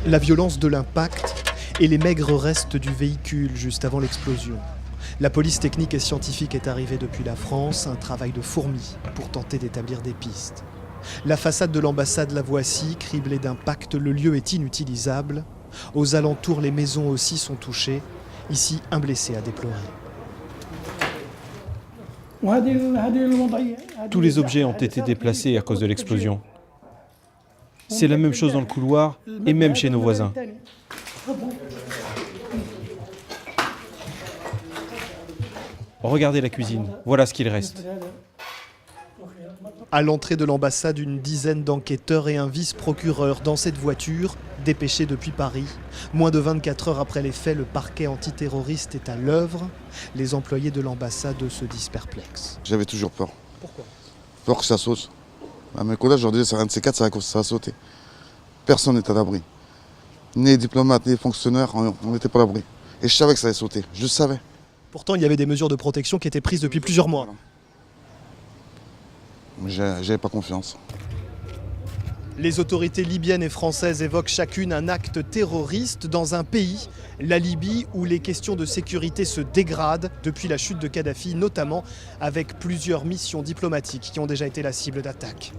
La violence de l'impact et les maigres restes du véhicule juste avant l'explosion. La police technique et scientifique est arrivée depuis la France, un travail de fourmi pour tenter d'établir des pistes. La façade de l'ambassade la voici, criblée d'impact, le lieu est inutilisable. Aux alentours, les maisons aussi sont touchées. Ici, un blessé à déplorer. Tous les objets ont été déplacés à cause de l'explosion. C'est la même chose dans le couloir et même chez nos voisins. Regardez la cuisine, voilà ce qu'il reste. À l'entrée de l'ambassade, une dizaine d'enquêteurs et un vice-procureur dans cette voiture, dépêchés depuis Paris. Moins de 24 heures après les faits, le parquet antiterroriste est à l'œuvre. Les employés de l'ambassade se disent perplexes. J'avais toujours peur. Pourquoi ? Peur que ça saute. À mes collègues, je leur disais, c'est un de ces quatre, ça va sauter. Personne n'est à l'abri. Ni les diplomates, ni les fonctionnaires, on n'était pas à l'abri. Et je savais que ça allait sauter, je le savais. Pourtant, il y avait des mesures de protection qui étaient prises depuis plusieurs mois. J'avais pas confiance. Les autorités libyennes et françaises évoquent chacune un acte terroriste dans un pays, la Libye, où les questions de sécurité se dégradent depuis la chute de Kadhafi, notamment avec plusieurs missions diplomatiques qui ont déjà été la cible d'attaques.